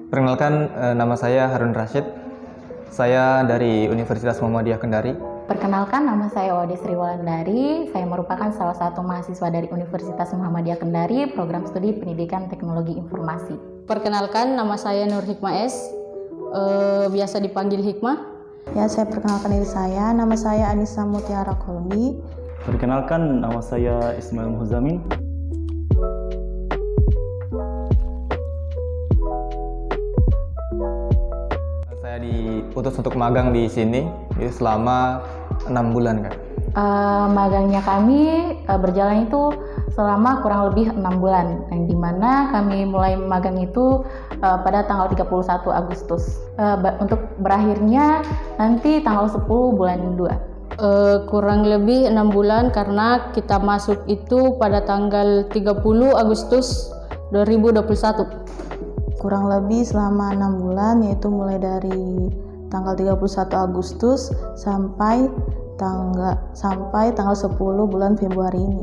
Perkenalkan, nama saya Harun Rashid. Saya dari Universitas Muhammadiyah Kendari. Perkenalkan, nama saya Ode Sri Wulandari. Saya merupakan salah satu mahasiswa dari Universitas Muhammadiyah Kendari, program studi Pendidikan Teknologi Informasi. Perkenalkan, nama saya Nur Hikmah S, biasa dipanggil Hikmah. Ya, saya perkenalkan diri saya. Nama saya Anissa Mutiara Kolbi. Perkenalkan, nama saya Ismail Muhzamin. Saya diutus untuk magang di sini selama 6 bulan, Kak. Magangnya kami berjalan itu selama kurang lebih 6 bulan, yang dimana kami mulai magang itu pada tanggal 31 Agustus. Untuk berakhirnya nanti tanggal 10 bulan 2. Kurang lebih 6 bulan karena kita masuk itu pada tanggal 30 Agustus 2021. Kurang lebih selama 6 bulan, yaitu mulai dari tanggal 31 Agustus sampai tanggal 10 bulan Februari ini.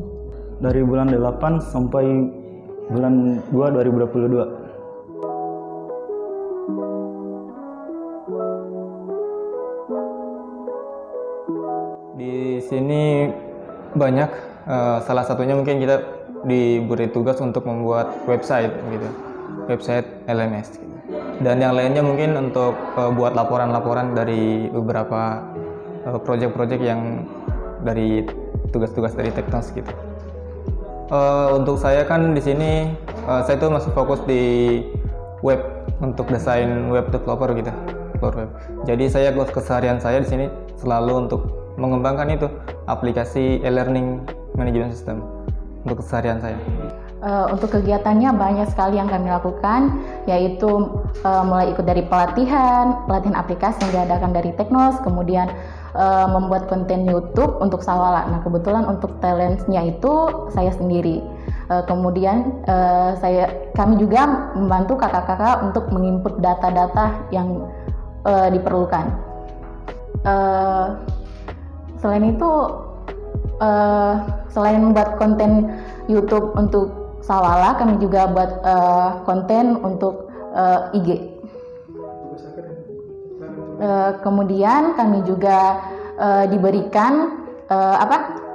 Dari bulan 8 sampai bulan 2 2022. Di sini banyak, salah satunya mungkin kita diberi tugas untuk membuat website gitu, website LMS gitu. Dan yang lainnya mungkin untuk buat laporan-laporan dari beberapa proyek-proyek yang dari tugas-tugas dari Teknos gitu. Untuk saya kan di sini saya itu masih fokus di web, untuk desain web developer gitu, web. Jadi saya keseharian saya di sini selalu untuk mengembangkan itu aplikasi e-learning management system untuk keseharian saya. Untuk kegiatannya banyak sekali yang kami lakukan, yaitu mulai ikut dari pelatihan aplikasi yang diadakan dari Teknos, kemudian membuat konten YouTube untuk Sawala. Nah, kebetulan untuk talentnya itu saya sendiri. Kemudian kami juga membantu kakak-kakak untuk menginput data-data yang diperlukan. Selain itu, selain membuat konten YouTube untuk Sawala, kami juga buat konten untuk IG. Kemudian kami juga diberikan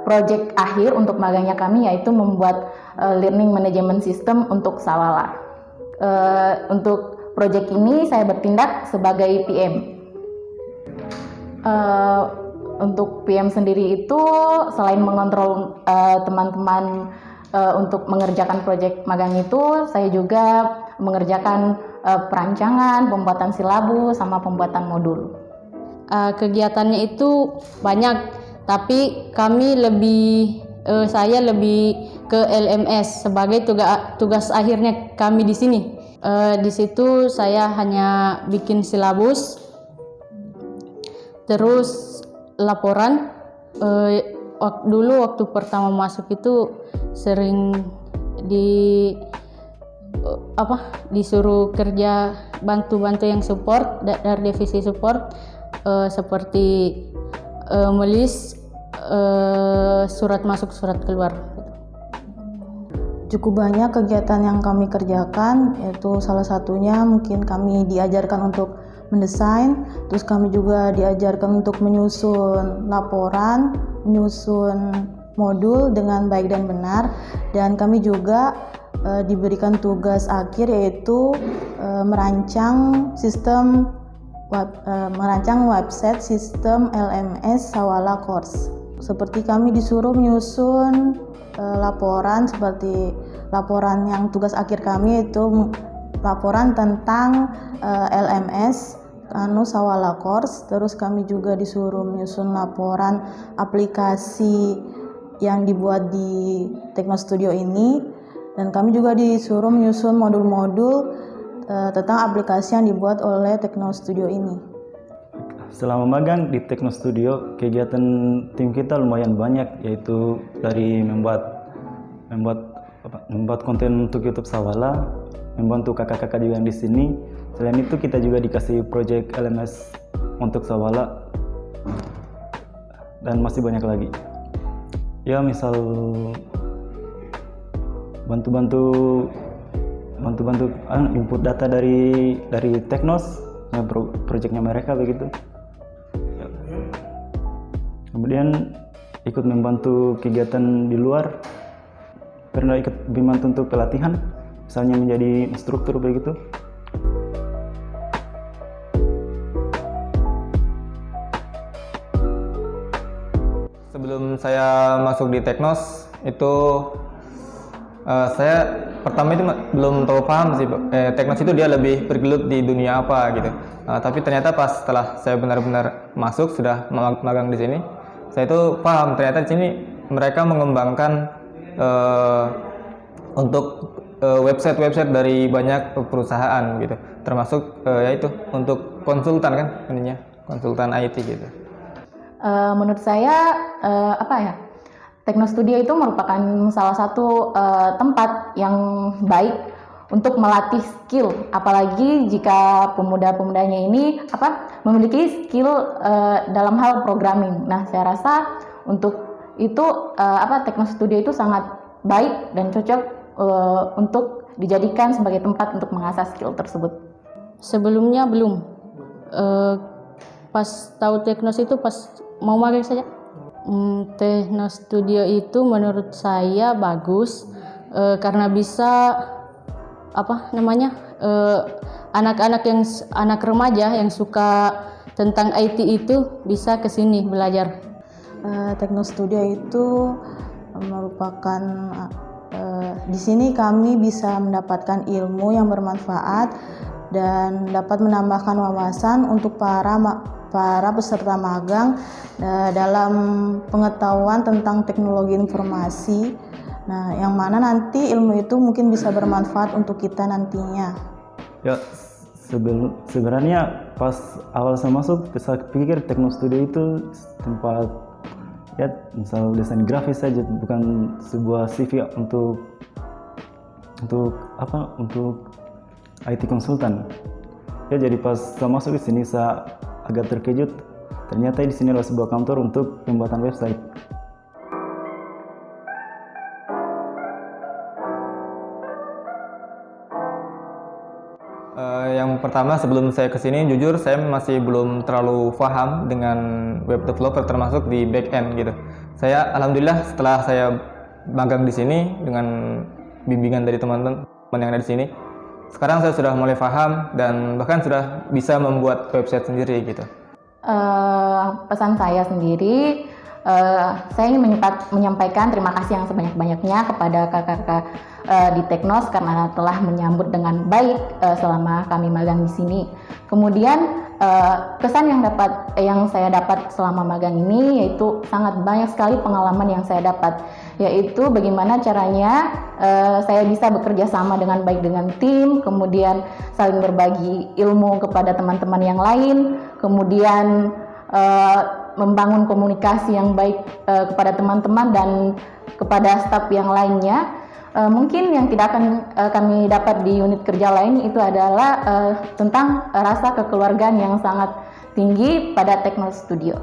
proyek akhir untuk magangnya kami, yaitu membuat learning management system untuk Sawala. Untuk proyek ini saya bertindak sebagai PM. Untuk PM sendiri itu selain mengontrol teman-teman untuk mengerjakan proyek magang itu, saya juga mengerjakan perancangan, pembuatan silabus, sama pembuatan modul. Kegiatannya itu banyak, tapi saya lebih ke LMS sebagai tugas akhirnya kami di sini. Di situ saya hanya bikin silabus, terus laporan. Dulu waktu pertama masuk itu sering disuruh kerja bantu-bantu yang support dari divisi support, seperti melis surat masuk surat keluar. Cukup banyak kegiatan yang kami kerjakan, yaitu salah satunya mungkin kami diajarkan untuk mendesain, terus kami juga diajarkan untuk menyusun laporan, menyusun modul dengan baik dan benar, dan kami juga diberikan tugas akhir, yaitu merancang website sistem LMS Sawala Course. Seperti kami disuruh menyusun laporan, seperti laporan yang tugas akhir kami yaitu laporan tentang LMS Sawala Course. Terus kami juga disuruh menyusun laporan aplikasi yang dibuat di Teknos Studio ini, dan kami juga disuruh menyusun modul-modul tentang aplikasi yang dibuat oleh Teknos Studio ini. Selama magang di Teknos Studio, kegiatan tim kita lumayan banyak, yaitu dari membuat konten untuk YouTube Sawala, membantu kakak-kakak juga yang di sini. Selain itu kita juga dikasih proyek LMS untuk Sawala, dan masih banyak lagi. Ya misal bantu-bantu input data dari Teknos, proyeknya mereka begitu. Ya. Kemudian ikut membantu kegiatan di luar, pernah ikut membantu untuk pelatihan, misalnya menjadi instruktur begitu. Sebelum saya masuk di Teknos itu saya pertama itu belum terlalu paham sih, Teknos itu dia lebih bergelut di dunia apa gitu. Tapi ternyata pas setelah saya benar-benar masuk, sudah magang di sini, saya itu paham ternyata di sini mereka mengembangkan untuk website dari banyak perusahaan gitu, termasuk yaitu untuk konsultan kan, ininya konsultan IT gitu. Menurut saya Tekno Studio itu merupakan salah satu tempat yang baik untuk melatih skill, apalagi jika pemuda-pemudanya ini memiliki skill dalam hal programming. Nah, saya rasa untuk itu Tekno Studio itu sangat baik dan cocok untuk dijadikan sebagai tempat untuk mengasah skill tersebut. Sebelumnya belum. Pas tahu Teknos itu pas mau magang saja. Tekno Studio itu menurut saya bagus karena bisa anak remaja yang suka tentang IT itu bisa ke sini belajar. Tekno Studio itu merupakan di sini kami bisa mendapatkan ilmu yang bermanfaat dan dapat menambahkan wawasan untuk para peserta magang dalam pengetahuan tentang teknologi informasi. Nah, yang mana nanti ilmu itu mungkin bisa bermanfaat untuk kita nantinya. Ya, sebenarnya pas awal saya masuk, saya pikir Tekno Studio itu tempat ya misal desain grafis saja, bukan sebuah CV untuk IT konsultan. Ya, jadi pas saya masuk di sini saya agak terkejut. Ternyata di sini adalah sebuah kantor untuk pembuatan website. Yang pertama, sebelum saya kesini, jujur saya masih belum terlalu paham dengan web developer, termasuk di back end gitu. Saya alhamdulillah setelah saya magang di sini dengan bimbingan dari teman-teman yang ada di sini, sekarang saya sudah mulai paham dan bahkan sudah bisa membuat website sendiri gitu. Pesan saya sendiri, saya ingin menyampaikan terima kasih yang sebanyak-banyaknya kepada kakak-kakak di Teknos karena telah menyambut dengan baik selama kami magang di sini. Kemudian kesan yang saya dapat selama magang ini yaitu sangat banyak sekali pengalaman yang saya dapat, yaitu bagaimana caranya saya bisa bekerja sama dengan baik dengan tim, kemudian saling berbagi ilmu kepada teman-teman yang lain, kemudian membangun komunikasi yang baik kepada teman-teman dan kepada staf yang lainnya. Mungkin yang tidak akan kami dapat di unit kerja lain itu adalah tentang rasa kekeluargaan yang sangat tinggi pada Tekno Studio.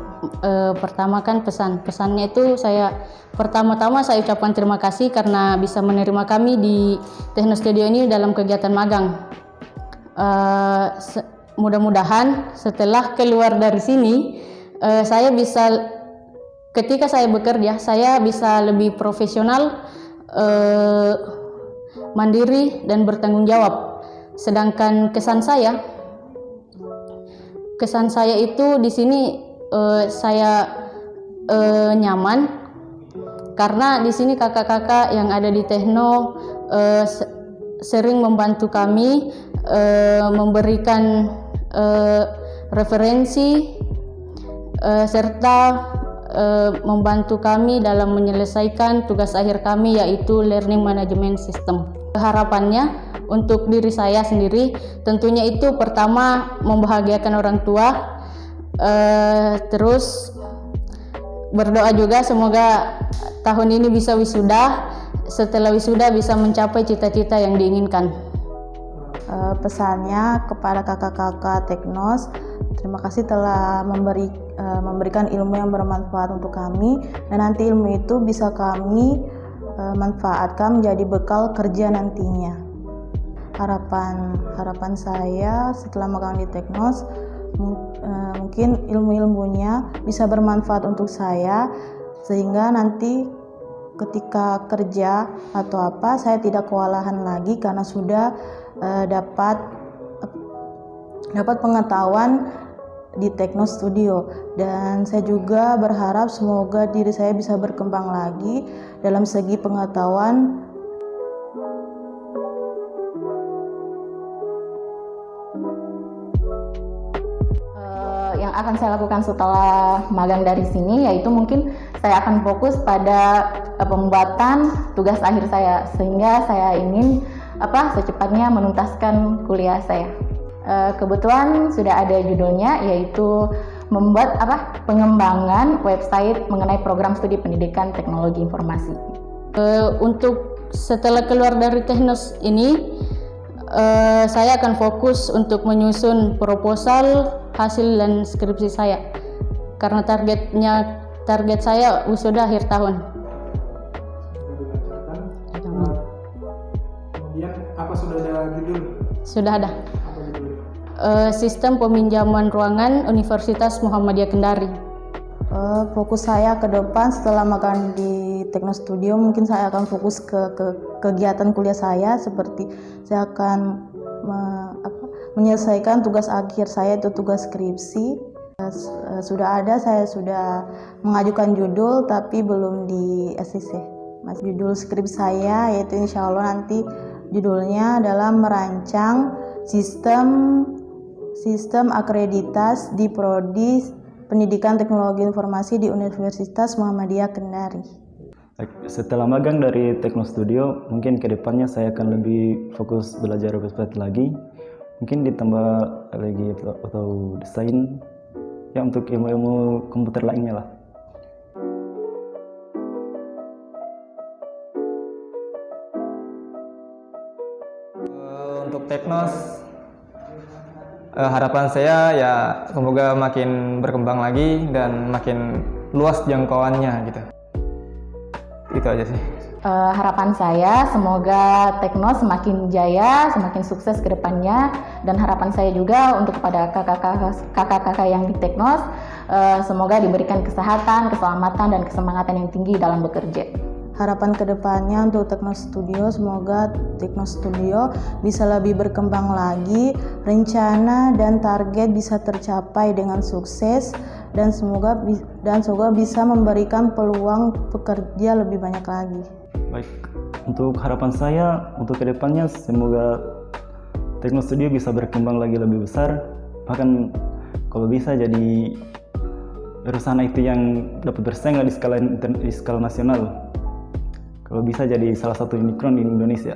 Pertama kan pesannya itu pertama-tama saya ucapkan terima kasih karena bisa menerima kami di Tekno Studio ini dalam kegiatan magang. Mudah-mudahan setelah keluar dari sini ketika saya bekerja saya bisa lebih profesional, mandiri dan bertanggung jawab. Sedangkan kesan saya itu di sini saya nyaman karena di sini kakak-kakak yang ada di Tekno sering membantu kami, memberikan referensi serta membantu kami dalam menyelesaikan tugas akhir kami, yaitu Learning Management System. Harapannya untuk diri saya sendiri tentunya itu pertama membahagiakan orang tua, terus berdoa juga semoga tahun ini bisa wisuda, setelah wisuda bisa mencapai cita-cita yang diinginkan. Pesannya kepada kakak-kakak Teknos, terima kasih telah memberikan ilmu yang bermanfaat untuk kami, dan nanti ilmu itu bisa kami manfaatkan menjadi bekal kerja nantinya. Harapan saya setelah magang di Teknos, mungkin ilmu-ilmunya bisa bermanfaat untuk saya, sehingga nanti ketika kerja atau apa saya tidak kewalahan lagi karena sudah dapat pengetahuan di Teknos Studio. Dan saya juga berharap semoga diri saya bisa berkembang lagi dalam segi pengetahuan. Yang akan saya lakukan setelah magang dari sini yaitu mungkin saya akan fokus pada pembuatan tugas akhir saya, sehingga saya ingin secepatnya menuntaskan kuliah saya. Kebetulan sudah ada judulnya, yaitu membuat pengembangan website mengenai program studi pendidikan teknologi informasi. Untuk setelah keluar dari Teknos ini, saya akan fokus untuk menyusun proposal, hasil dan skripsi saya, karena target saya wisuda akhir tahun. Kemudian apa sudah ada judul? Sudah ada. Apa judulnya? Sistem peminjaman ruangan Universitas Muhammadiyah Kendari. Fokus saya ke depan setelah magang di Teknos Studio, mungkin saya akan fokus ke kegiatan kuliah saya, seperti saya akan menyelesaikan tugas akhir saya, itu tugas skripsi. Saya sudah mengajukan judul tapi belum di SCC. Judul skripsi saya yaitu insya Allah nanti judulnya adalah merancang sistem akreditas di Prodi Pendidikan Teknologi Informasi di Universitas Muhammadiyah Kendari. Setelah magang dari Teknos Studio, mungkin kedepannya saya akan lebih fokus belajar website lagi, mungkin ditambah lagi atau desain, ya untuk ilmu-ilmu komputer lainnya lah. Untuk Teknos, harapan saya ya semoga makin berkembang lagi dan makin luas jangkauannya gitu. Itu aja sih. Harapan saya semoga Teknos semakin jaya, semakin sukses ke depannya, dan harapan saya juga untuk kepada kakak-kakak yang di Teknos, semoga diberikan kesehatan, keselamatan, dan kesemangatan yang tinggi dalam bekerja. Harapan kedepannya untuk Teknos Studio, semoga Teknos Studio bisa lebih berkembang lagi, rencana dan target bisa tercapai dengan sukses, dan semoga bisa memberikan peluang pekerja lebih banyak lagi. Baik, untuk harapan saya untuk kedepannya semoga Teknos Studio bisa berkembang lagi lebih besar, bahkan kalau bisa jadi perusahaan IT yang dapat bersaing di skala nasional. Kalau bisa jadi salah satu unicorn di Indonesia.